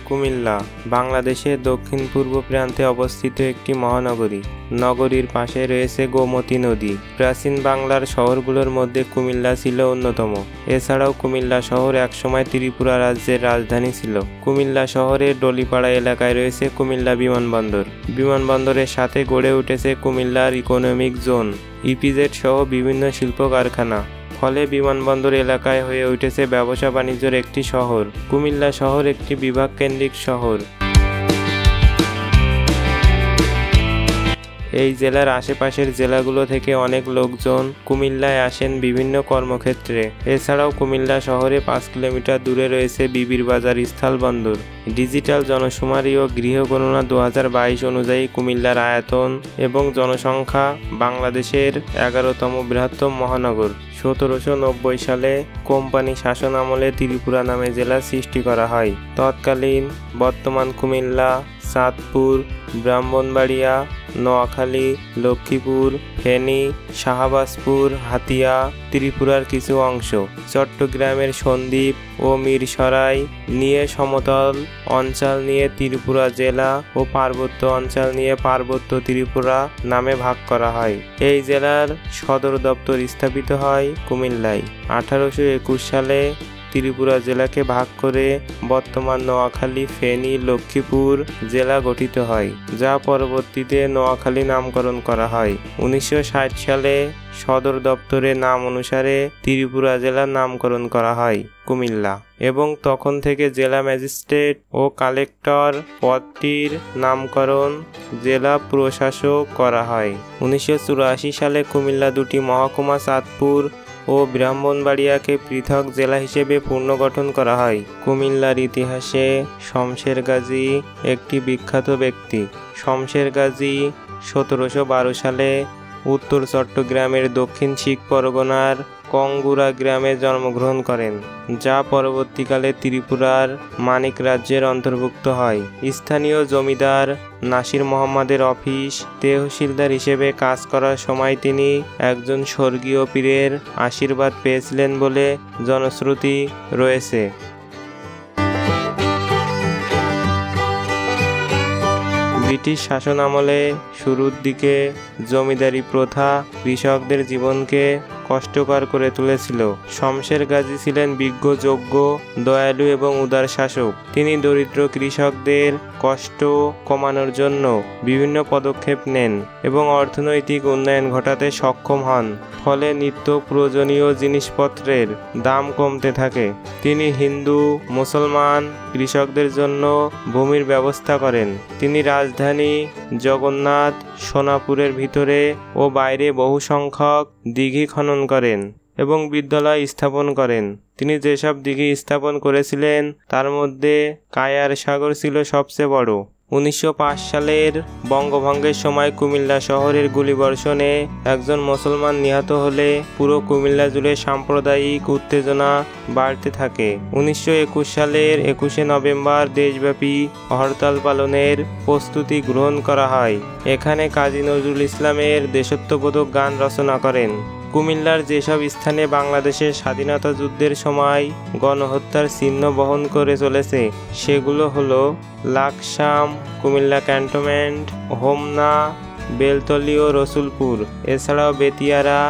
কুমিল্লা বাংলাদেশের দক্ষিণ পূর্ব প্রান্তে অবস্থিত একটি মহানগরী। নগরীর পাশে রয়েছে গোমতী নদী। প্রাচীন বাংলার শহরগুলোর মধ্যে কুমিল্লা ছিল অন্যতম। এছাড়াও কুমিল্লা শহর একসময় ত্রিপুরা রাজ্যের রাজধানী ছিল। কুমিল্লা শহরের ডলিপাড়া এলাকায় রয়েছে কুমিল্লা বিমানবন্দর। বিমানবন্দরের সাথে গড়ে উঠেছে কুমিল্লার ইকোনমিক জোন, ইপিজেড সহ বিভিন্ন শিল্প কারখানা। ফলে বিমানবন্দর এলাকায় হয়ে উঠেছে ব্যবসা বাণিজ্যের একটি শহর। কুমিল্লা শহর একটি বিভাগ কেন্দ্রিক শহর। এই জেলার আশেপাশের জেলাগুলো থেকে অনেক লোকজন কুমিল্লায় আসেন বিভিন্ন কর্মক্ষেত্রে। এছাড়াও কুমিল্লা শহরে 5 কিলোমিটার দূরে রয়েছে বিবির বাজার স্থলবন্দর। ডিজিটাল জনশুমারি ও গৃহগণনা 2022 অনুযায়ী কুমিল্লার আয়তন এবং জনসংখ্যা বাংলাদেশের 11তম বৃহত্তম মহানগর। 1790 সালে কোম্পানি শাসন আমলে ত্রিপুরা নামে জেলা সৃষ্টি করা হয়। তৎকালীন বর্তমান কুমিল্লা, চাঁদপুর, ব্রাহ্মণবাড়িয়া, নোয়াখালী, লক্ষ্মীপুর, ফেনী, শাহবাজপুর, হাতিয়া ত্রিপুরার কিছু অংশ, চট্টগ্রামের সন্দ্বীপ ও মিরসরাই নিয়ে সমতল অঞ্চল নিয়ে ত্রিপুরা জেলা ও পার্বত্য অঞ্চল নিয়ে পার্বত্য ত্রিপুরা নামে ভাগ করা হয়। এই জেলার সদর দপ্তর স্থাপিত হয় কুমিল্লায়। 1821 সালে ত্রিপুরা জেলাকে ভাগ করে বর্তমান নোয়াখালী, ফেনী, লক্ষ্মীপুর জেলা গঠিত হয়, যা পরবর্তীতে নোয়াখালী নামকরণ করা হয়। 1960 সালে সদর দপ্তরের নাম অনুসারে ত্রিপুরা জেলার নামকরণ করা হয় কুমিল্লা এবং তখন থেকে জেলা ম্যাজিস্ট্রেট ও কালেক্টর পদটির নামকরণ জেলা প্রশাসক করা হয়। 1984 সালে কুমিল্লা দুটি মহকুমা চাঁদপুর ও ব্রাহ্মণবাড়িয়াকে পৃথক জেলা হিসেবে পুনর্গঠন করা হয়। কুমিল্লার ইতিহাসে শমশের গাজী একটি বিখ্যাত ব্যক্তি। শমশের গাজী 1712 সালে উত্তর চট্টগ্রামের দক্ষিণ শিখ পরগনার কঙ্গুরা গ্রামে জন্মগ্রহণ করেন, যা পরবর্তীকালে ত্রিপুরার মানিক রাজ্যের অন্তর্ভুক্ত হয়। স্থানীয় জমিদার নাসির মোহাম্মদের অফিস তহসিলদার হিসেবে কাজ করার সময় তিনি একজন স্বর্গীয় পীরের আশীর্বাদ পেয়েছিলেন বলে জনশ্রুতি রয়েছে। ব্রিটিশ শাসন আমলে শুরুর দিকে জমিদারি প্রথা কৃষকদের জীবনকে কষ্টকর করে তুলেছিল। শমশের গাজী ছিলেন বিজ্ঞ, যোগ্য, দয়ালু এবং উদার শাসক। তিনি দরিদ্র কৃষকদের কষ্ট কমানোর জন্য বিভিন্ন পদক্ষেপ নেন এবং অর্থনৈতিক উন্নয়ন ঘটাতে সক্ষম হন। ফলে নিত্য প্রয়োজনীয় জিনিসপত্রের দাম কমতে থাকে। তিনি হিন্দু, মুসলমান কৃষকদের জন্য ভূমির ব্যবস্থা করেন। তিনি রাজধানী জগন্নাথ, সোনাপুরের ভিতরে ও বাইরে বহু সংখ্যক দিঘি খনন করেন এবং বিদ্যালয় স্থাপন করেন। তিনি যেসব দিঘি স্থাপন করেছিলেন তার মধ্যে কায়ার সাগর ছিল সবচেয়ে বড়। 1905 সালের বঙ্গভঙ্গের সময় কুমিল্লা শহরের গুলিবর্ষণে একজন মুসলমান নিহত হলে পুরো কুমিল্লা জুড়ে সাম্প্রদায়িক উত্তেজনা বাড়তে থাকে। 1921 সালের 21শে নভেম্বর দেশব্যাপী হরতাল পালনের প্রস্তুতি গ্রহণ করা হয়। এখানে কাজী নজরুল ইসলামের দেশাত্মবোধক গান রচনা করেন। কুমিল্লার যেসব স্থানে বাংলাদেশের স্বাধীনতা যুদ্ধের সময় গণহত্যার চিহ্ন বহন করে চলেছে সেগুলো হলো লাকসাম, কুমিল্লা ক্যান্টনমেন্ট, হোমনা, বেলতলী ও রসুলপুর। এছাড়াও বেতিয়ারা,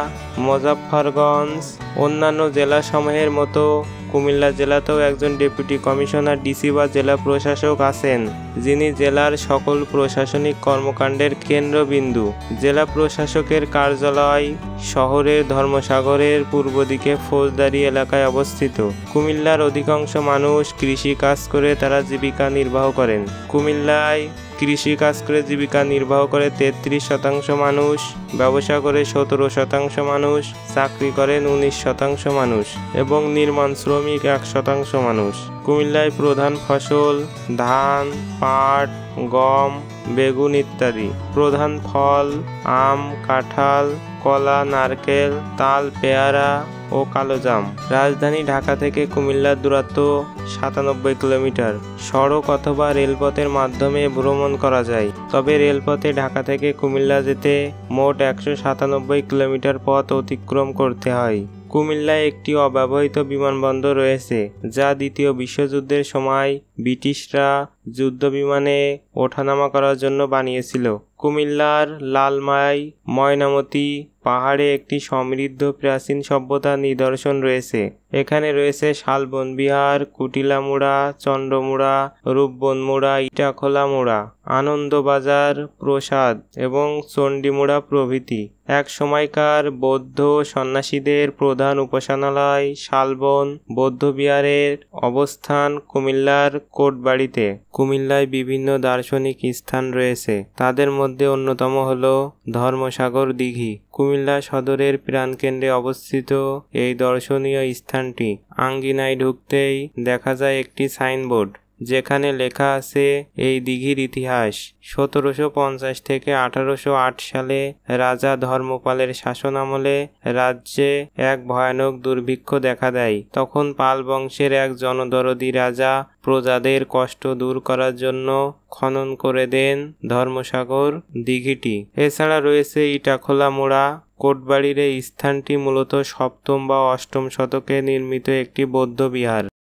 মুজাফফরগঞ্জ। অন্যান্য জেলাসমূহের মতো কুমিল্লা জেলাতেও একজন ডেপুটি কমিশনার, ডিসি বা জেলা প্রশাসক আছেন, যিনি জেলার সকল প্রশাসনিক কর্মকাণ্ডের কেন্দ্রবিন্দু। জেলা প্রশাসকের কার্যালয় শহরের ধর্মসাগরের পূর্ব দিকে ফৌজদারি এলাকায় অবস্থিত। কুমিল্লার অধিকাংশ মানুষ কৃষি কাজ করে তারা জীবিকা নির্বাহ করেন। কুমিল্লায় কৃষি কাজ করে জীবিকা নির্বাহ করে 33% মানুষ, ব্যবসা করে 17% মানুষ, চাকরি করেন 19% মানুষ এবং নির্মাণ শ্রমিক 1% মানুষ। কুমিল্লায় প্রধান ফসল ধান, পাট, গম, বেগুন ইত্যাদি। প্রধান ফল আম, কাঁঠাল, কলা, নারকেল, তাল, পেয়ারা ও কালোজাম। রাজধানী ঢাকা থেকে কুমিল্লার দূরত্ব 97 কিলোমিটার। সড়ক অথবা রেলপথের মাধ্যমে ভ্রমণ করা যায়, তবে রেলপথে ঢাকা থেকে কুমিল্লা যেতে মোট 197 কিলোমিটার পথ অতিক্রম করতে হয়। কুমিল্লায় একটি অব্যবহৃত বিমানবন্দর রয়েছে, যা দ্বিতীয় বিশ্বযুদ্ধের সময় ব্রিটিশরা যুদ্ধ বিমানে ওঠানামা করার জন্য বানিয়েছিল। কুমিল্লার লালমাই ময়নামতি পাহাড়ে একটি সমৃদ্ধ প্রাচীন সভ্যতার নিদর্শন রয়েছে। এখানে রয়েছে শালবন বিহার, কুটিলা মুড়া, চন্দ্রমুড়া, রূপবন মুড়া, ইটাখোলা মুড়া, আনন্দবাজার প্রসাদ এবং চণ্ডীমুড়া প্রভৃতি। এক সময়কার বৌদ্ধ সন্ন্যাসীদের প্রধান উপাসনালয় শালবন বৌদ্ধবিহারের অবস্থান কুমিল্লার কোটবাড়িতে। কুমিল্লায় বিভিন্ন দার্শনিক স্থান রয়েছে, তাদের মধ্যে অন্যতম হল ধর্মসাগর দিঘি। কুমিল্লা সদরের প্রাণকেন্দ্রে অবস্থিত এই দর্শনীয় স্থানটি আঙ্গিনায় ঢুকতেই দেখা যায় একটি সাইনবোর্ড, যেখানে লেখা আছে এই দিঘির ইতিহাস। 1750 থেকে 1808 সালে রাজা ধর্মপালের শাসনামলে রাজ্যে এক ভয়ানক দুর্ভিক্ষ দেখা দেয়। তখন পাল বংশের এক জনদরদী রাজা প্রজাদের কষ্ট দূর করার জন্য খনন করে দেন ধর্মসাগর দিঘিটি। এছাড়া রয়েছে ইটাখোলা মুড়া। কোটবাড়ির এই স্থানটি মূলত 7ম বা 8ম শতকে নির্মিত একটি বৌদ্ধ বিহার।